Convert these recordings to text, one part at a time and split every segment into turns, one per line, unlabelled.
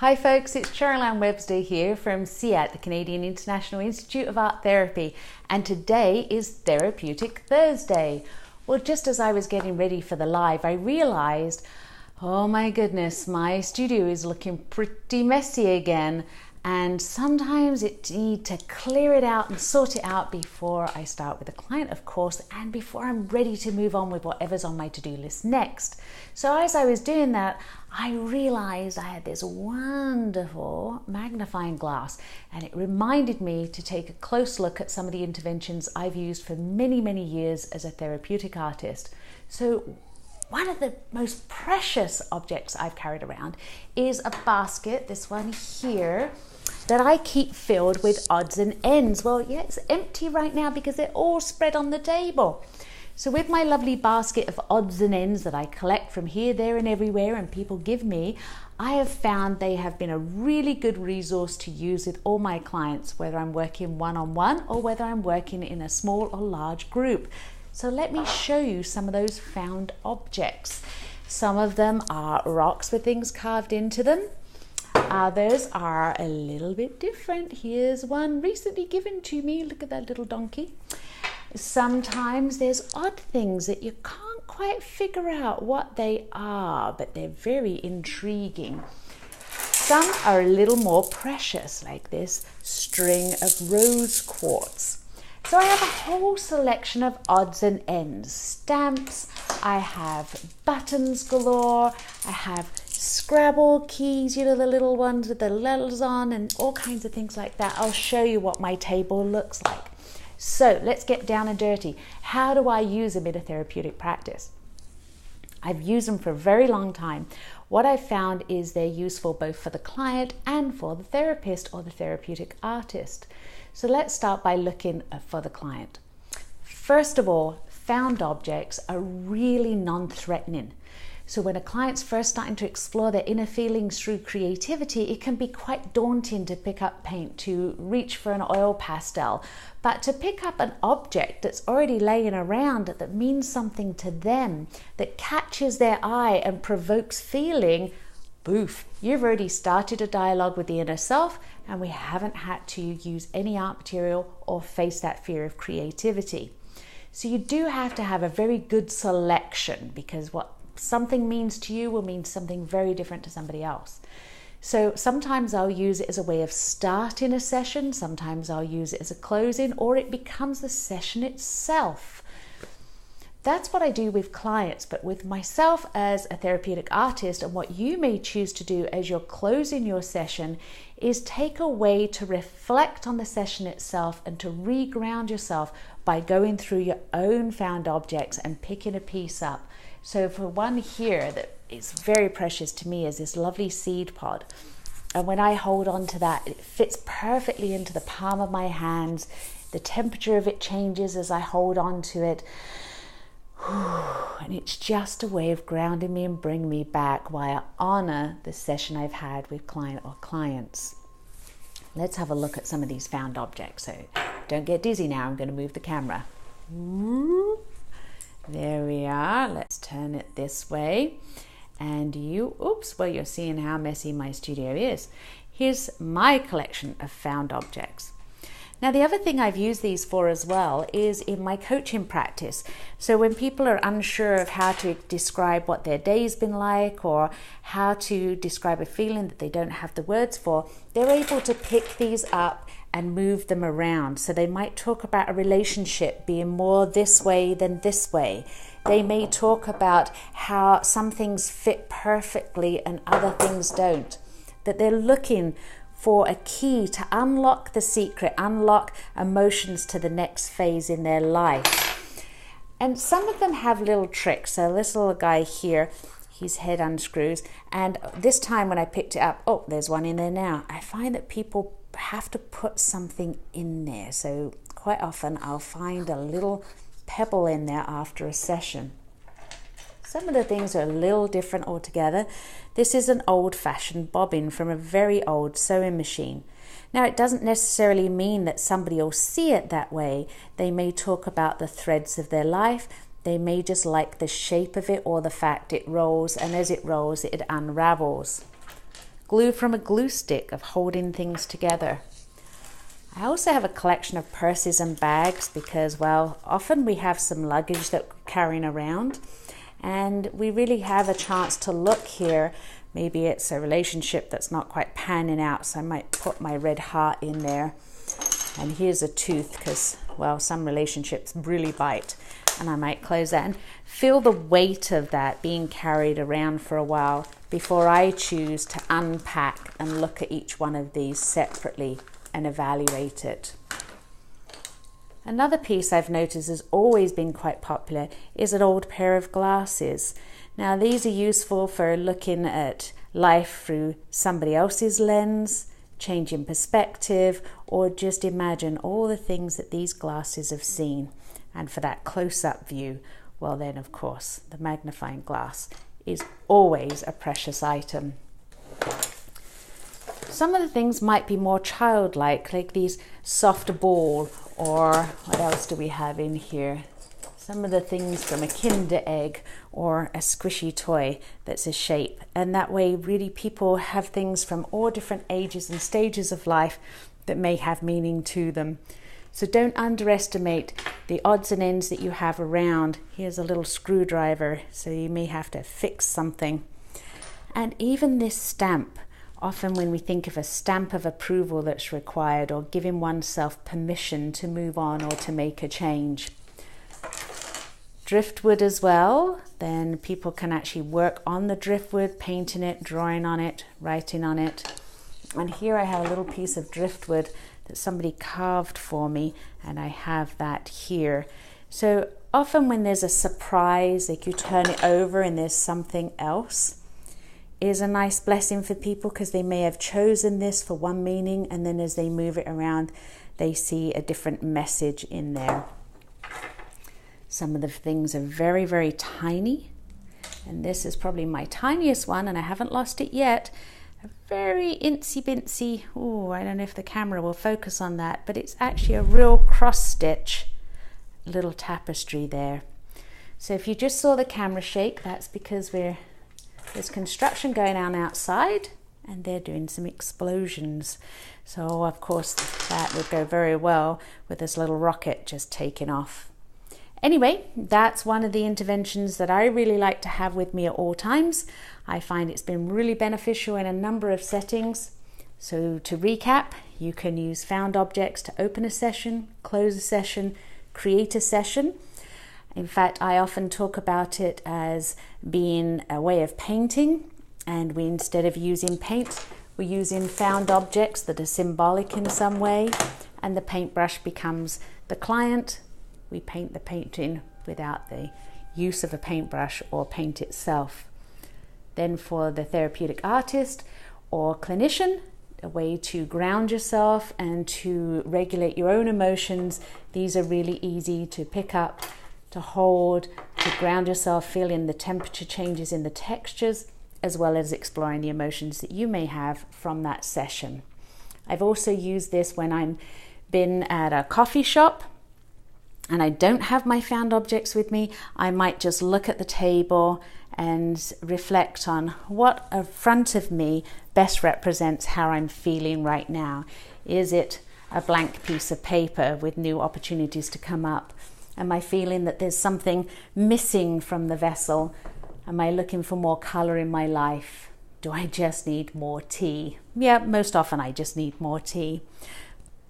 Hi folks, it's Cheryl-Anne Webster here from CIAT, the Canadian International Institute of Art Therapy, and today is Therapeutic Thursday. Well, just as I was getting ready for the live, I realized, oh my goodness, my studio is looking pretty messy again, and sometimes it needs to clear it out and sort it out before I start with a client, of course, and before I'm ready to move on with whatever's on my to-do list next. So as I was doing that, I realized I had this wonderful magnifying glass, and it reminded me to take a close look at some of the interventions I've used for many, many years as a therapeutic artist. So one of the most precious objects I've carried around is a basket, this one here, that I keep filled with odds and ends. Well, yeah, it's empty right now because they're all spread on the table. So with my lovely basket of odds and ends that I collect from here, there and everywhere and people give me, I have found they have been a really good resource to use with all my clients, whether I'm working one-on-one or whether I'm working in a small or large group. So let me show you some of those found objects. Some of them are rocks with things carved into them. Others are a little bit different. Here's one recently given to me. Look at that little donkey. Sometimes there's odd things that you can't quite figure out what they are, but they're very intriguing. Some are a little more precious, like this string of rose quartz. So I have a whole selection of odds and ends, stamps, I have buttons galore, I have Scrabble keys, you know, the little ones with the letters on and all kinds of things like that. I'll show you what my table looks like. So let's get down and dirty. How do I use them in a therapeutic practice? I've used them for a very long time. What I've found is they're useful both for the client and for the therapist or the therapeutic artist. So let's start by looking for the client. First of all, found objects are really non-threatening. So when a client's first starting to explore their inner feelings through creativity, it can be quite daunting to pick up paint, to reach for an oil pastel. But to pick up an object that's already laying around that means something to them, that catches their eye and provokes feeling, boof, you've already started a dialogue with the inner self, and we haven't had to use any art material or face that fear of creativity. So you do have to have a very good selection, because what something means to you will mean something very different to somebody else. So sometimes I'll use it as a way of starting a session, sometimes I'll use it as a closing, or it becomes the session itself. That's what I do with clients, but with myself as a therapeutic artist, and what you may choose to do as you're closing your session is take a way to reflect on the session itself and to reground yourself by going through your own found objects and picking a piece up. So for one here that is very precious to me is this lovely seed pod. And when I hold on to that, it fits perfectly into the palm of my hands. The temperature of it changes as I hold on to it. And it's just a way of grounding me and bringing me back while I honor the session I've had with client or clients. Let's have a look at some of these found objects. So don't get dizzy now, I'm going to move the camera. There we are. Let's turn it this way. And well, you're seeing how messy my studio is. Here's my collection of found objects. Now, the other thing I've used these for as well is in my coaching practice. So when people are unsure of how to describe what their day's been like or how to describe a feeling that they don't have the words for, they're able to pick these up and move them around. So they might talk about a relationship being more this way than this way. They may talk about how some things fit perfectly and other things don't. That they're looking for a key to unlock the secret, unlock emotions to the next phase in their life. And some of them have little tricks. So this little guy here, his head unscrews. And this time when I picked it up, oh, there's one in there now. I find that people have to put something in there. So quite often I'll find a little pebble in there after a session. Some of the things are a little different altogether. This is an old-fashioned bobbin from a very old sewing machine. Now, it doesn't necessarily mean that somebody will see it that way. They may talk about the threads of their life. They may just like the shape of it or the fact it rolls, and as it rolls, it unravels. glue from a glue stick of holding things together. I also have a collection of purses and bags because, well, often we have some luggage that we're carrying around and we really have a chance to look here. Maybe it's a relationship that's not quite panning out, so I might put my red heart in there. And here's a tooth because, well, some relationships really bite, and I might close that and feel the weight of that being carried around for a while before I choose to unpack and look at each one of these separately and evaluate it. Another piece I've noticed has always been quite popular is an old pair of glasses. Now these are useful for looking at life through somebody else's lens, changing perspective, or just imagine all the things that these glasses have seen. And for that close-up view, well then of course the magnifying glass is always a precious item. Some of the things might be more childlike, like these soft ball, or what else do we have in here? Some of the things from a Kinder Egg or a squishy toy that's a shape. And that way really people have things from all different ages and stages of life that may have meaning to them. So don't underestimate the odds and ends that you have around. Here's a little screwdriver, so you may have to fix something. And even this stamp, often when we think of a stamp of approval that's required or giving oneself permission to move on or to make a change. Driftwood as well, then people can actually work on the driftwood, painting it, drawing on it, writing on it. And here I have a little piece of driftwood that somebody carved for me, and I have that here. So often when there's a surprise, like you turn it over and there's something else, is a nice blessing for people because they may have chosen this for one meaning, and then as they move it around, they see a different message in there. Some of the things are very, very tiny, and this is probably my tiniest one, and I haven't lost it yet. A very incy bincy, oh, I don't know if the camera will focus on that, but it's actually a real cross stitch little tapestry there. So if you just saw the camera shake, that's because there's construction going on outside and they're doing some explosions. So of course that would go very well with this little rocket just taking off. Anyway, that's one of the interventions that I really like to have with me at all times. I find it's been really beneficial in a number of settings. So to recap, you can use found objects to open a session, close a session, create a session. In fact, I often talk about it as being a way of painting, and we, instead of using paint, we're using found objects that are symbolic in some way, and the paintbrush becomes the client. We paint the painting without the use of a paintbrush or paint itself. Then for the therapeutic artist or clinician, a way to ground yourself and to regulate your own emotions. These are really easy to pick up, to hold, to ground yourself, feeling the temperature changes in the textures, as well as exploring the emotions that you may have from that session. I've also used this when I'm been at a coffee shop and I don't have my found objects with me. I might just look at the table and reflect on what in front of me best represents how I'm feeling right now. Is it a blank piece of paper with new opportunities to come up? Am I feeling that there's something missing from the vessel? Am I looking for more color in my life? Do I just need more tea? Yeah, most often I just need more tea.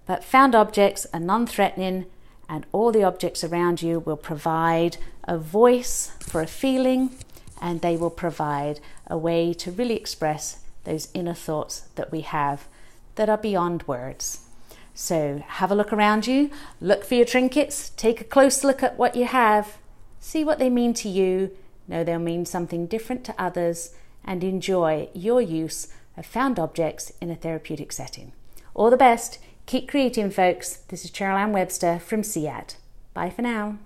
But found objects are non-threatening, and all the objects around you will provide a voice for a feeling, and they will provide a way to really express those inner thoughts that we have that are beyond words. So have a look around you, look for your trinkets, take a close look at what you have, see what they mean to you, know they'll mean something different to others, and enjoy your use of found objects in a therapeutic setting. All the best. Keep creating, folks. This is Cheryl Ann Webster from SEAT. Bye for now.